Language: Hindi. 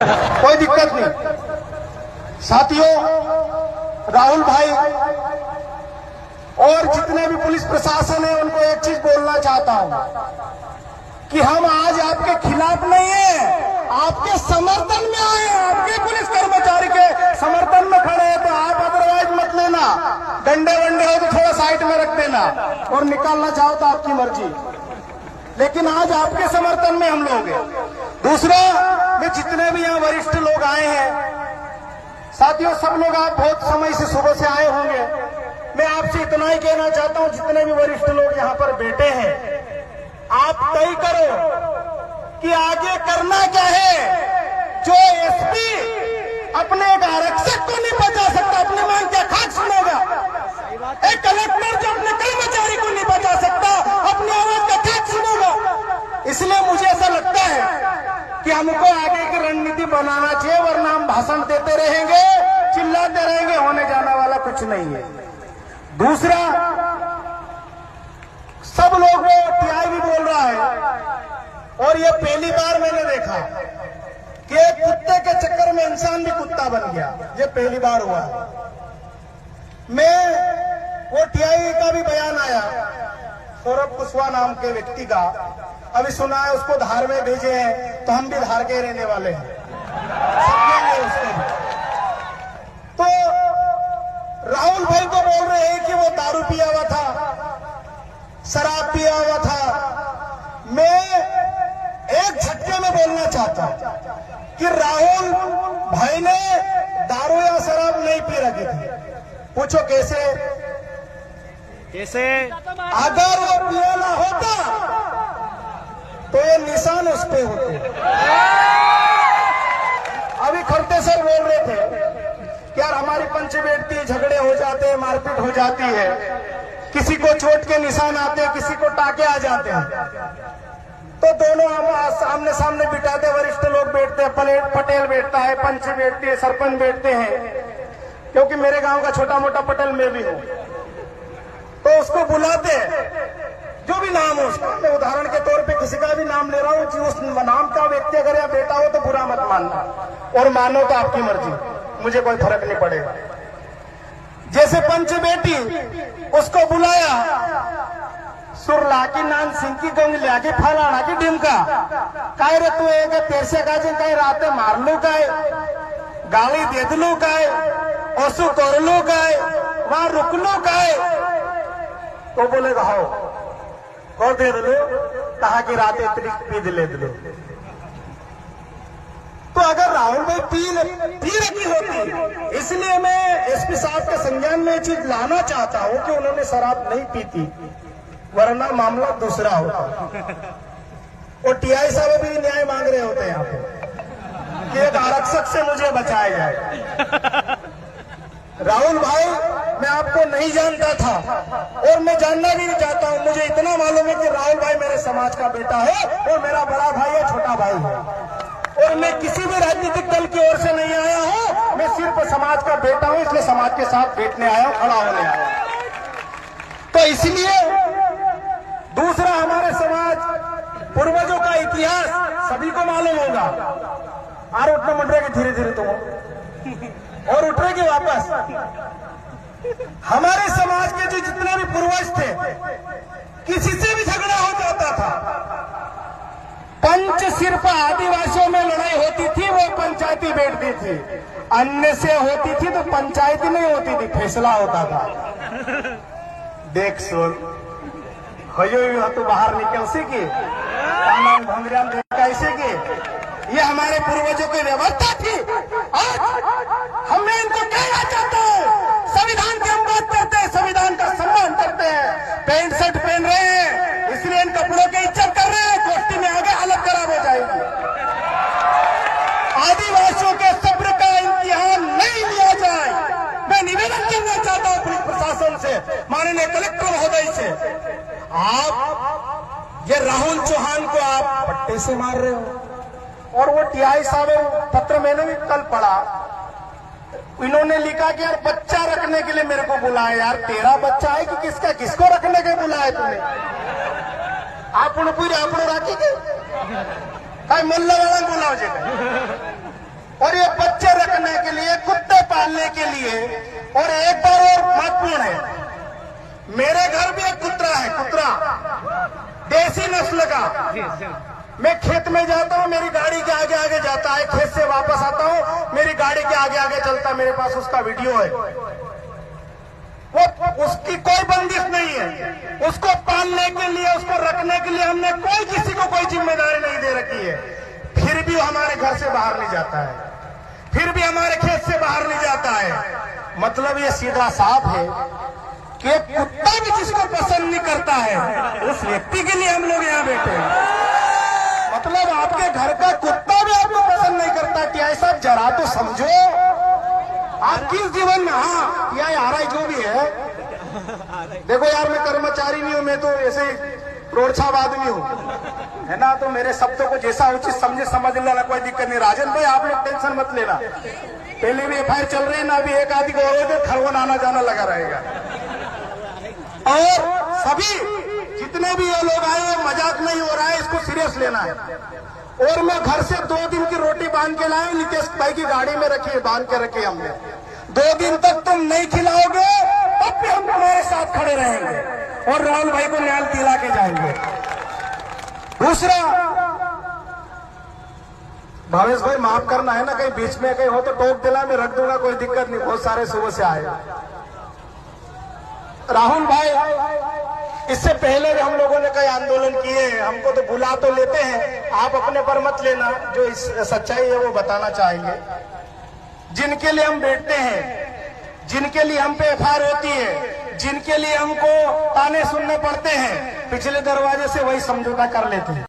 कोई दिक्कत नहीं। साथियों, राहुल भाई और जितने भी पुलिस प्रशासन है उनको एक चीज बोलना चाहता हूं कि हम आज आपके खिलाफ नहीं है, आपके समर्थन में आए हैं। आपके पुलिस कर्मचारी के समर्थन में खड़े हैं, तो आप अदरवाइज मत लेना। डंडे वंडे हो तो थोड़ा साइड में रख देना, और निकालना चाहो तो आपकी मर्जी, लेकिन आज आपके समर्थन में हम लोग हैं। दूसरा, मैं जितने भी यहाँ वरिष्ठ लोग आए हैं, साथियों सब लोग आप बहुत समय से सुबह से आए होंगे। मैं आपसे इतना ही कहना चाहता हूं, जितने भी वरिष्ठ लोग यहाँ पर बैठे हैं, आप तय करो कि आगे करना क्या है। जो एसपी अपने एक आरक्षक को नहीं बचा सकता, अपनी मांग क्या खाक सुनेगा। एक कलेक्टर जो अपने कर्मचारी को नहीं बचा सकता, अपनी आवाज का खाक सुनेगा। इसलिए मुझे ऐसा लगता है कि हमको आगे की रणनीति बनाना चाहिए, वरना हम भाषण देते रहेंगे, चिल्लाते रहेंगे, होने जाने वाला कुछ नहीं है। दूसरा, सब लोग वो टीआई भी बोल रहा है, और ये पहली बार मैंने देखा कि एक कुत्ते के चक्कर में इंसान भी कुत्ता बन गया। ये पहली बार हुआ है। मैं वो टीआई का भी बयान आया, सौरभ कुशवाहा नाम के व्यक्ति का, अभी सुना है उसको धार में भेजे हैं, तो हम भी धार के रहने वाले हैं, समझेंगे उसको भी। तो राहुल भाई को बोल रहे हैं कि वो दारू पिया हुआ था, शराब पिया हुआ था। मैं एक झटके में बोलना चाहता हूं कि राहुल भाई ने दारू या शराब नहीं पी रखी थी। पूछो कैसे? अगर वो पियाला होता तो ये निशान उस पे होते। अभी खड़ते सर बोल रहे थे कि यार हमारी पंच बैठती है, झगड़े हो जाते हैं, मारपीट हो जाती है, किसी को चोट के निशान आते हैं, किसी को टाके आ जाते हैं, तो दोनों हम सामने सामने बिठाते, वरिष्ठ लोग बैठते हैं, पटेल बैठता है, पंच बैठती है, सरपंच बैठते हैं, क्योंकि मेरे गांव का छोटा मोटा पटेल मैं भी हूं, तो उसको बुलाते जो भी नाम हो उसका। मैं उदाहरण के तौर पे किसी का भी नाम ले रहा हूं कि उस नाम का व्यक्ति अगर या बेटा हो तो बुरा मत मानना, और मानो तो आपकी मर्जी, मुझे कोई फर्क नहीं पड़ेगा। जैसे पंच बेटी, उसको बुलाया, सुरला की नान सिंह की गंगलिया की फलाना की डिमका, काय रे तू एक तेरसे का जिन कहीं राते मार लू काय, गाली दे दलू काय, ओसु कर लू काय, वहां रुक लू काय, तो बोलेगा हो कौन दे दलो, कहा कि रात इतनी पी दिले दलो। तो अगर राहुल भाई पी रखी होती, इसलिए मैं एसपी साहब के संज्ञान में ये चीज लाना चाहता हूं कि उन्होंने शराब नहीं पी थी, वरना मामला दूसरा होता। और टीआई साहब भी न्याय मांग रहे होते हैं यहाँ पे कि एक आरक्षक से मुझे बचाया जाए। राहुल भाई मैं आपको नहीं जानता था, और मैं जानना भी नहीं चाहता हूं। मुझे इतना मालूम है कि राहुल भाई मेरे समाज का बेटा है, और मेरा बड़ा भाई है, छोटा भाई है, और मैं किसी भी राजनीतिक दल की ओर से नहीं आया हूं। मैं सिर्फ समाज का बेटा हूं, इसलिए समाज के साथ बैठने आया हूं, खड़ा होने आया हूं। तो इसलिए दूसरा, हमारे समाज पूर्वजों का इतिहास सभी को मालूम होगा। और उठने मुड़ रहे धीरे धीरे तुम और उठ रहे वापस। हमारे समाज के जो जितने भी पूर्वज थे, किसी से भी झगड़ा हो जाता था, पंच सिर्फ आदिवासियों में लड़ाई होती थी, वो पंचायती बैठती थी, अन्य से होती थी तो पंचायती नहीं होती थी, फैसला होता था। देख सुन हो तो बाहर निकल से की भंगरिया कैसे की, ये हमारे पूर्वजों की व्यवस्था थी। आज हमें इनको कहना चाहता हूं, संविधान की हम बात करते हैं, संविधान का सम्मान करते हैं, पैंट शर्ट पहन रहे हैं, इसलिए इन कपड़ों की इज्जत कर रहे हैं, कोष्ठी में आगे हालत खराब हो जाएगी। आदिवासियों के सब्र का इम्तिहान नहीं लिया जाए, मैं निवेदन करना चाहता हूं पुलिस प्रशासन से, माननीय कलेक्टर महोदय से। आप ये राहुल चौहान को आप पट्टे से मार रहे हो, और वो टीआई साहब पत्र मैंने भी कल पढ़ा, इन्होंने लिखा कि यार बच्चा रखने के लिए मेरे को बुलाया। यार तेरा बच्चा है कि किसका, किसको रखने के बुलाया तूने? आप पूरी आप राखी के काय मोल्ला वाला बोलाव जे पालने के लिए। और एक बार और महत्वपूर्ण है, मेरे घर भी एक कुत्ता है, कुत्ता देसी नस्ल का। मैं खेत में जाता हूँ, मेरी गाड़ी के आगे आगे जाता है, खेत से वापस आता हूँ, मेरी गाड़ी के आगे आगे चलता है, मेरे पास उसका वीडियो है। वो उसकी कोई बंदिश नहीं है, उसको पालने के लिए, उसको रखने के लिए हमने कोई किसी को कोई जिम्मेदारी नहीं दे रखी है। फिर भी वो हमारे घर से बाहर नहीं जाता है, फिर भी हमारे खेत से बाहर नहीं जाता है। मतलब ये सीधा साफ है कि कुत्ता भी जिसको पसंद नहीं करता है, उस व्यक्ति के लिए हम लोग यहाँ बैठे हैं। मतलब आपके घर का कुत्ता भी आपको पसंद नहीं करता। टीआई साहब जरा तो समझो, आप किस जीवन में, हाँ टीआई आ रहा है जो भी है। देखो यार, मैं कर्मचारी नहीं हूं, मैं तो ऐसे प्रोत्साहन आदमी हूं, है ना। तो मेरे शब्दों को जैसा उचित समझे समझ लेना, कोई दिक्कत नहीं। राजन भाई आप लोग टेंशन मत लेना, पहले भी एफआईआर चल रही है ना, अभी एक आदि को और खरवन आना जाना लगा रहेगा। और सभी जितने भी ये लोग आए, मजाक नहीं हो रहा है, इसको सीरियस लेना है। और मैं घर से 2 दिन की रोटी बांध के लाया, नितेश भाई की गाड़ी में रखी, बांध के रखी हमने। 2 दिन तक तुम नहीं खिलाओगे तब भी हम तुम्हारे साथ खड़े रहेंगे और राहुल भाई को न्याय दिला के जाएंगे। दूसरा, भावेश भाई माफ करना है ना, कहीं बीच में कहीं हो तो टोक दिला, मैं रख दूंगा, कोई दिक्कत नहीं, बहुत सारे सुबह से आए। राहुल भाई, इससे पहले भी हम लोगों ने कई आंदोलन किए हैं, हमको तो बुला तो लेते हैं, आप अपने पर मत लेना, जो इस सच्चाई है वो बताना चाहेंगे। जिनके लिए हम बैठते हैं, जिनके लिए हम पे एफआईआर होती है, जिनके लिए हमको ताने सुनने पड़ते हैं, पिछले दरवाजे से वही समझौता कर लेते हैं।